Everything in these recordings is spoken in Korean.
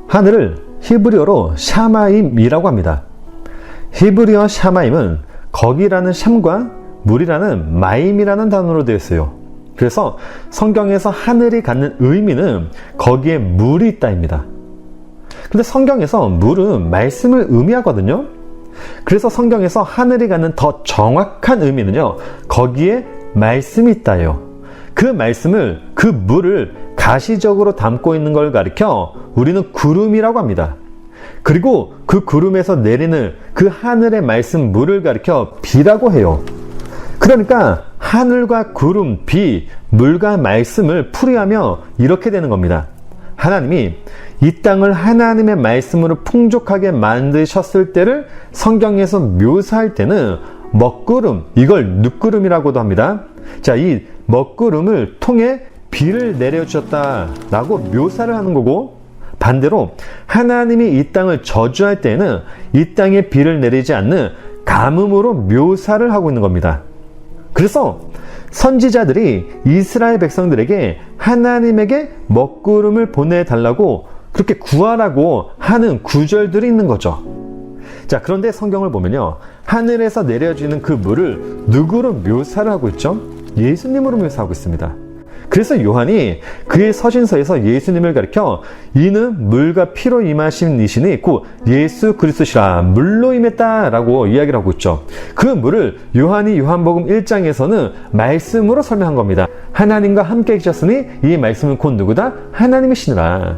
하늘을 히브리어로 샤마임이라고 합니다. 히브리어 샤마임은 거기라는 샴과 물이라는 마임이라는 단어로 되어 있어요. 그래서 성경에서 하늘이 갖는 의미는 거기에 물이 있다입니다. 근데 성경에서 물은 말씀을 의미하거든요. 그래서 성경에서 하늘이 갖는 더 정확한 의미는요, 거기에 말씀이 있다예요. 그 말씀을, 그 물을 가시적으로 담고 있는 걸 가리켜 우리는 구름이라고 합니다. 그리고 그 구름에서 내리는 그 하늘의 말씀 물을 가리켜 비라고 해요. 그러니까 하늘과 구름, 비, 물과 말씀을 풀이하며 이렇게 되는 겁니다. 하나님이 이 땅을 하나님의 말씀으로 풍족하게 만드셨을 때를 성경에서 묘사할 때는 먹구름, 이걸 눕구름이라고도 합니다. 자, 이 먹구름을 통해 비를 내려주셨다라고 묘사를 하는 거고, 반대로 하나님이 이 땅을 저주할 때에는 이 땅에 비를 내리지 않는 가뭄으로 묘사를 하고 있는 겁니다. 그래서 선지자들이 이스라엘 백성들에게 하나님에게 먹구름을 보내달라고 그렇게 구하라고 하는 구절들이 있는 거죠. 자, 그런데 성경을 보면요, 하늘에서 내려지는 그 물을 누구로 묘사를 하고 있죠? 예수님으로 묘사하고 있습니다. 그래서 요한이 그의 서신서에서 예수님을 가리켜 이는 물과 피로 임하신 이시니 곧 예수 그리스도시라 물로 임했다라고 이야기를 하고 있죠. 그 물을 요한이 요한복음 1장에서는 말씀으로 설명한 겁니다. 하나님과 함께 계셨으니 이 말씀은 곧 누구다? 하나님이시니라.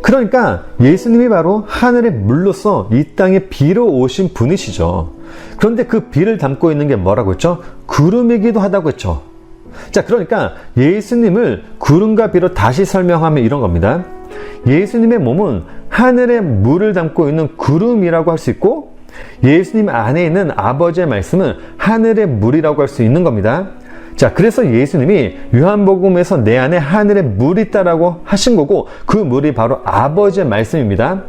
그러니까 예수님이 바로 하늘의 물로서 이 땅에 비로 오신 분이시죠. 그런데 그 비를 담고 있는 게 뭐라고 했죠? 구름이기도 하다고 했죠. 자, 그러니까 예수님을 구름과 비로 다시 설명하면 이런 겁니다. 예수님의 몸은 하늘의 물을 담고 있는 구름이라고 할 수 있고, 예수님 안에 있는 아버지의 말씀은 하늘의 물이라고 할 수 있는 겁니다. 자, 그래서 예수님이 요한복음에서 내 안에 하늘의 물이 있다라고 하신 거고, 그 물이 바로 아버지의 말씀입니다.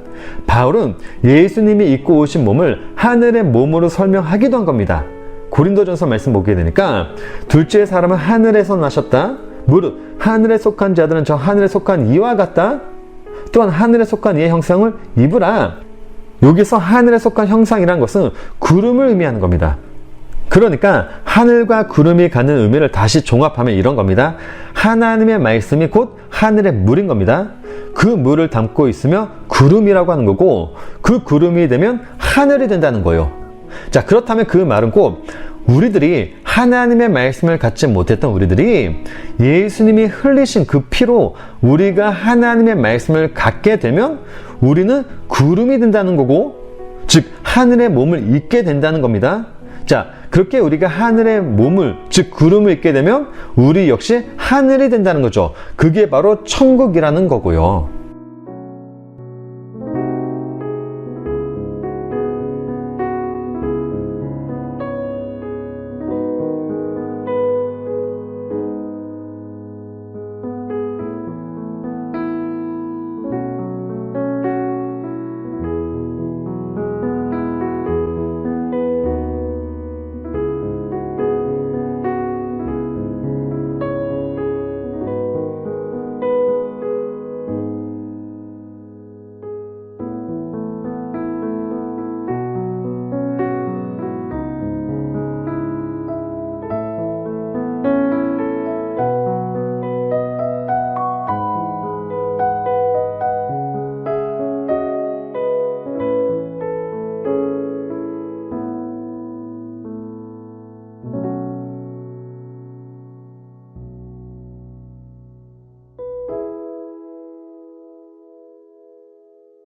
바울은 예수님이 입고 오신 몸을 하늘의 몸으로 설명하기도 한 겁니다. 고린도전서 말씀 보게 되니까 둘째 사람은 하늘에서 나셨다. 무릇 하늘에 속한 자들은 저 하늘에 속한 이와 같다. 또한 하늘에 속한 이의 형상을 입으라. 여기서 하늘에 속한 형상이란 것은 구름을 의미하는 겁니다. 그러니까 하늘과 구름이 갖는 의미를 다시 종합하면 이런 겁니다. 하나님의 말씀이 곧 하늘의 물인 겁니다. 그 물을 담고 있으며 구름이라고 하는 거고, 그 구름이 되면 하늘이 된다는 거예요. 자, 그렇다면 그 말은 꼭 우리들이 하나님의 말씀을 갖지 못했던 우리들이 예수님이 흘리신 그 피로 우리가 하나님의 말씀을 갖게 되면 우리는 구름이 된다는 거고, 즉 하늘의 몸을 입게 된다는 겁니다. 자, 그렇게 우리가 하늘의 몸을, 즉 구름을 입게 되면 우리 역시 하늘이 된다는 거죠. 그게 바로 천국이라는 거고요.